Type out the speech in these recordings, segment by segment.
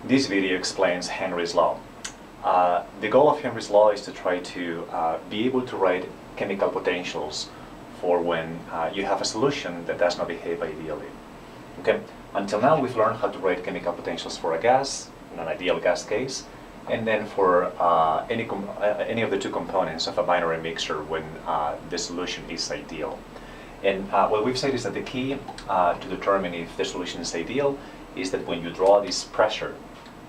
This video explains Henry's law. The goal of Henry's law is to try to be able to write chemical potentials for when you have a solution that does not behave ideally. Okay. Until now, we've learned how to write chemical potentials for a gas, in an ideal gas case, and then for any of the two components of a binary mixture when the solution is ideal. And what we've said is that the key to determine if the solution is ideal is that when you draw this pressure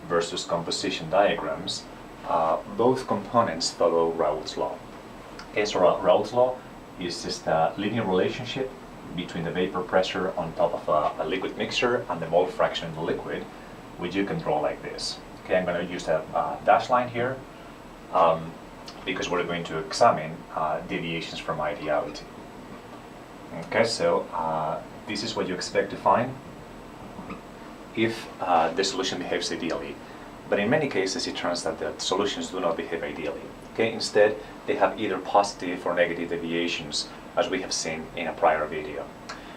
versus composition diagrams, both components follow Raoult's law. Okay, so Raoult's law is just a linear relationship between the vapor pressure on top of a liquid mixture and the mole fraction in the liquid, which you can draw like this. Okay, I'm going to use a dash line here because we're going to examine deviations from ideality. Okay, so this is what you expect to find if the solution behaves ideally. But in many cases, it turns out that solutions do not behave ideally. Okay, instead, they have either positive or negative deviations, as we have seen in a prior video.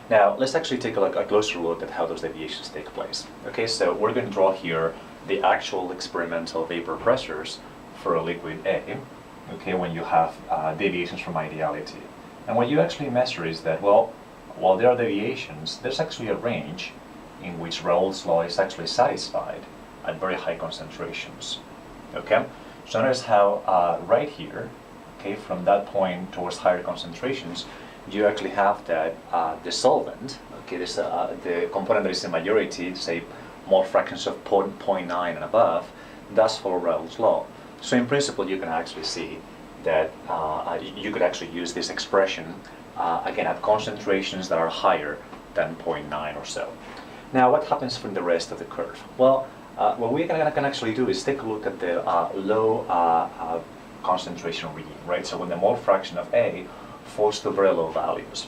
Now, let's actually take a closer look at how those deviations take place. Okay, so we're going to draw here the actual experimental vapor pressures for a liquid A, okay, when you have deviations from ideality. And what you actually measure is that, well, while there are deviations, there's actually a range in which Raoult's law is actually satisfied at very high concentrations. Okay, so notice how right here, okay, from that point towards higher concentrations, you actually have that the solvent, okay, this the component that is in majority, say mole fractions of 0.9 and above, does follow Raoult's law. So in principle, you can actually see that you could actually use this expression again at concentrations that are higher than 0.9 or so. Now, what happens from the rest of the curve? Well, what we can actually do is take a look at the low concentration region, right? So when the mole fraction of A falls to very low values,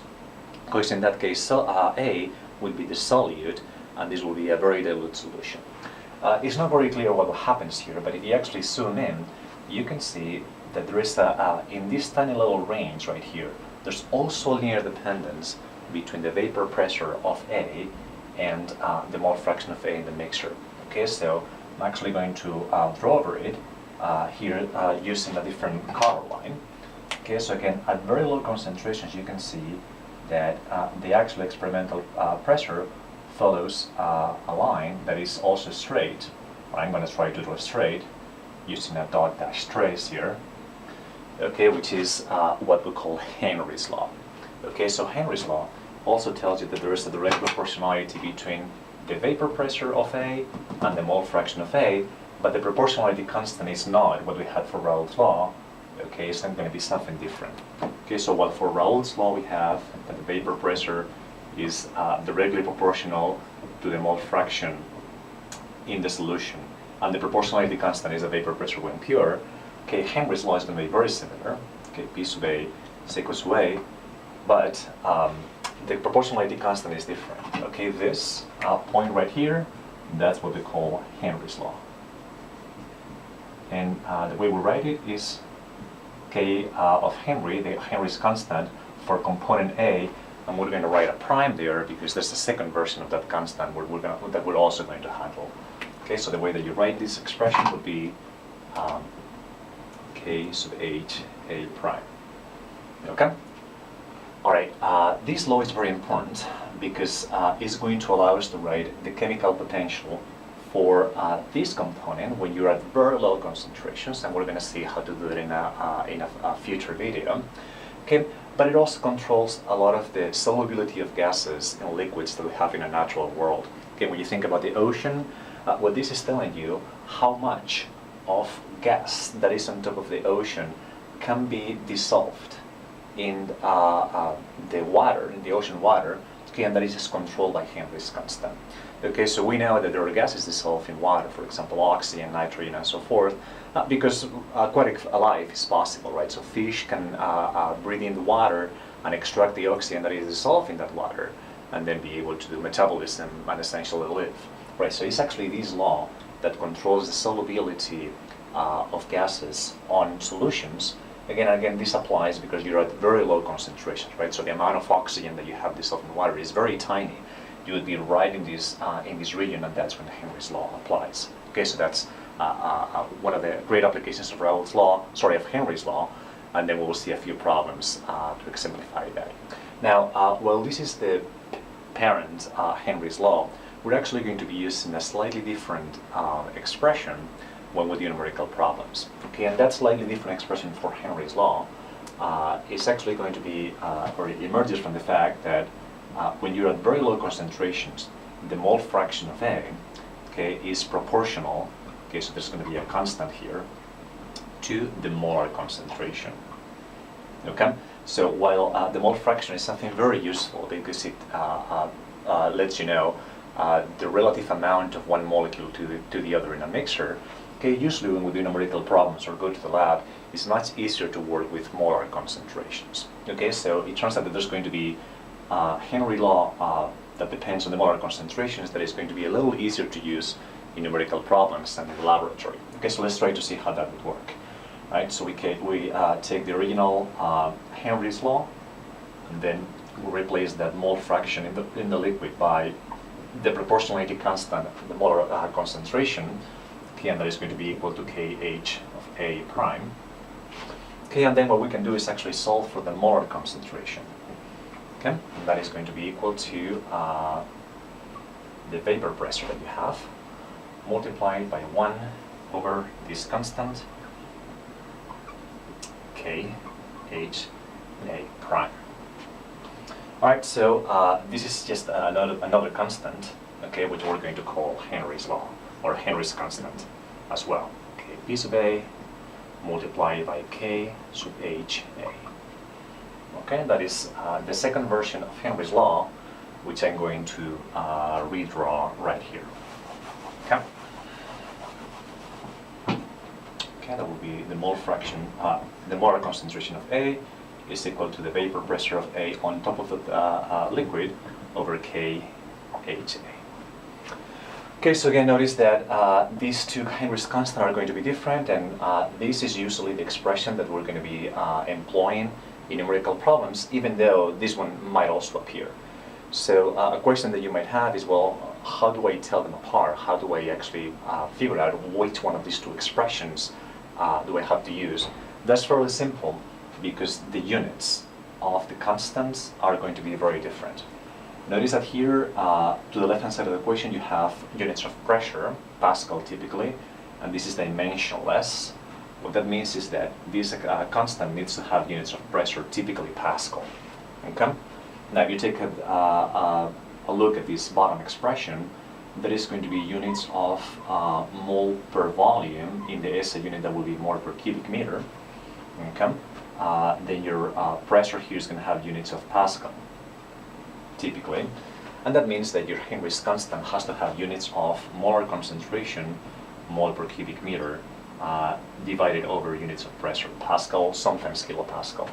because in that case, A will be the solute, and this will be a very dilute solution. It's not very clear what happens here, but if you actually zoom in, you can see that there is in this tiny little range right here, there's also linear dependence between the vapor pressure of A and the mole fraction of A in the mixture. Okay, so I'm actually going to draw over it here using a different color line. Okay, so again, at very low concentrations, you can see that the actual experimental pressure follows a line that is also straight. I'm going to try to draw straight using a dot dash trace here. Okay, which is what we call Henry's law. Okay, so Henry's law also tells you that there is a direct proportionality between the vapor pressure of A and the mole fraction of A, but the proportionality constant is not what we had for Raoult's law. Okay, it's not going to be something different. Okay, so while for Raoult's law we have that the vapor pressure is directly proportional to the mole fraction in the solution, and the proportionality constant is the vapor pressure when pure. Okay, Henry's law is going to be very similar. Okay, P sub A is equals to A, but the proportionality constant is different. Okay, this point right here, that's what we call Henry's law. And the way we write it is K of Henry, the Henry's constant for component A, and we're going to write a prime there because there's a second version of that constant that we're also going to handle. Okay, so the way that you write this expression would be K sub H A prime. Okay? Alright, this law is very important because it's going to allow us to write the chemical potential for this component when you're at very low concentrations, and we're going to see how to do it in a future video. Okay, but it also controls a lot of the solubility of gases and liquids that we have in a natural world. Okay, when you think about the ocean, what this is telling you how much of gas that is on top of the ocean can be dissolved in the water, in the ocean water, okay, and that is just controlled by Henry's constant. Okay, so we know that there are gases dissolved in water, for example, oxygen, nitrogen, and so forth, because aquatic life is possible, right? So fish can breathe in the water and extract the oxygen that is dissolved in that water, and then be able to do metabolism and essentially live, right? So it's actually this law that controls the solubility of gases on solutions. Again, this applies because you're at very low concentrations, right? So the amount of oxygen that you have dissolved in water is very tiny. You would be right in this region, and that's when Henry's law applies. Okay. Okay, so that's one of the great applications of Henry's law, and then we will see a few problems to exemplify that. Now, well, this is the parent Henry's law. We're actually going to be using a slightly different expression when we do numerical problems. Okay, and that slightly different expression for Henry's law is actually going to be, or it emerges from the fact that when you're at very low concentrations, the mole fraction of A, okay, is proportional, okay, so there's going to be a constant here, to the molar concentration. Okay, so while the mole fraction is something very useful because it lets you know the relative amount of one molecule to the other in a mixture, okay, usually when we do numerical problems or go to the lab, it's much easier to work with molar concentrations. Okay, so it turns out that there's going to be Henry law that depends on the molar concentrations that is going to be a little easier to use in numerical problems than in the laboratory. Okay, so let's try to see how that would work. Right, so we take the original Henry's law, and then we replace that mole fraction in the liquid by the proportionality constant, the molar concentration, okay, and that is going to be equal to Kh of A prime. Okay, and then what we can do is actually solve for the molar concentration. Okay, and that is going to be equal to the vapor pressure that you have, multiplied by 1 over this constant, K, H, A prime. Alright, so this is just another constant, okay, which we're going to call Henry's law, or Henry's constant as well. Okay, P sub A multiplied by K sub H A. Okay, that is the second version of Henry's law, which I'm going to redraw right here. Okay. Okay, that will be the mole fraction, the molar concentration of A is equal to the vapor pressure of A on top of the liquid over K H A. Okay, so again, notice that these two Henry's constants are going to be different, and this is usually the expression that we're going to be employing in numerical problems, even though this one might also appear. So a question that you might have is, well, how do I tell them apart? How do I actually figure out which one of these two expressions do I have to use? That's fairly simple, because the units of the constants are going to be very different. Notice that here, to the left-hand side of the equation, you have units of pressure, Pascal typically, and this is dimensionless. What that means is that this constant needs to have units of pressure, typically Pascal. Okay? Now, if you take a look at this bottom expression, there is going to be units of mole per volume in the SI unit that will be mole per cubic meter. Okay? Then your pressure here is going to have units of Pascal, typically. And that means that your Henry's constant has to have units of molar concentration, mole per cubic meter, divided over units of pressure, Pascal, sometimes kilopascal.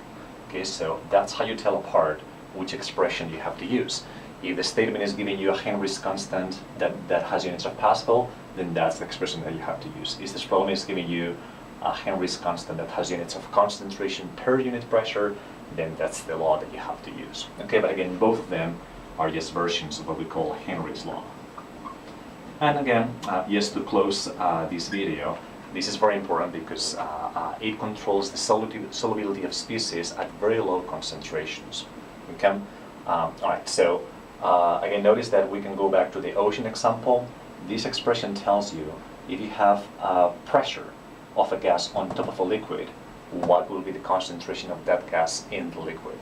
Okay, so that's how you tell apart which expression you have to use. If the statement is giving you a Henry's constant that has units of Pascal, then that's the expression that you have to use. If this problem is giving you a Henry's constant that has units of concentration per unit pressure, then that's the law that you have to use. Okay, but again, both of them are just versions of what we call Henry's law. And again, just to close this video, this is very important because it controls the solubility of species at very low concentrations. Okay? All right, so again, notice that we can go back to the ocean example. This expression tells you if you have pressure of a gas on top of a liquid, what will be the concentration of that gas in the liquid.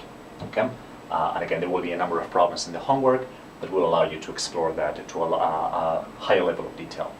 Okay? And again, there will be a number of problems in the homework that will allow you to explore that to a higher level of detail.